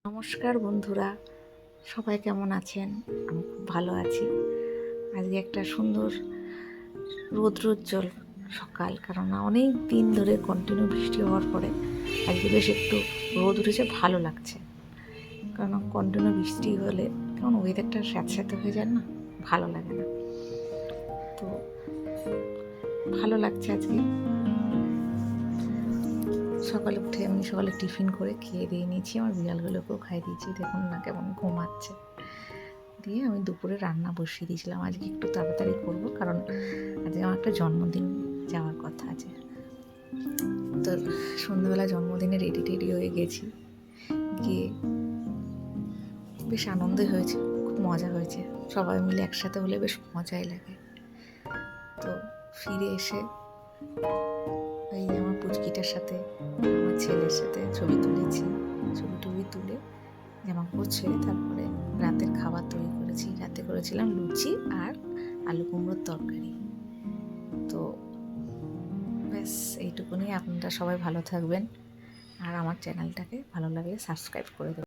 নমস্কার বন্ধুরা, সবাই কেমন আছেন? আমি খুব ভালো আছি। আজকে একটা সুন্দর রৌদ্রোজ্জ্বল সকাল, কারণ অনেক দিন ধরে কন্টিনিউ বৃষ্টি হওয়ার পরে আজকে বেশ একটু রোদ উঠেছে, ভালো লাগছে। কারণ কন্টিনিউ বৃষ্টি হলে কেমন ওয়েদারটা স্যাঁতস্যাঁতে হয়ে যায় না, ভালো লাগে না। তো ভালো লাগছে আজকে। সকালে উঠে আমি সকালে টিফিন করে খেয়ে দিয়ে নিয়েছি, আমার বিড়ালগুলোকেও খাইয়ে দিয়েছি। দেখুন না কেমন ঘুমাচ্ছে। দিয়ে আমি দুপুরে রান্না বসিয়ে দিয়েছিলাম। আজকে একটু তাড়াতাড়ি করব, কারণ আজকে আমার একটা জন্মদিন যাওয়ার কথা আছে। তো সন্ধ্যাবেলা জন্মদিনে রেডি হয়ে গেছি, গিয়ে বেশ আনন্দই হয়েছে, খুব মজা হয়েছে। সবাই মিলে একসাথে হলে বেশ মজাই লাগে। তো ফিরে এসে এই আমার পুচকিটার সাথে, আমার ছেলের সাথে ছবি তুলেছি। ছবি তুলে জামা কাপড় ছেড়ে তারপরে রাতের খাবার তৈরি করেছি। রাতে করেছিলাম লুচি আর আলু কুমড়োর তরকারি। তো ব্যাস এইটুকুনি। আপনারা সবাই ভালো থাকবেন, আর আমার চ্যানেলটাকে ভালো লাগলে সাবস্ক্রাইব করে দেবেন।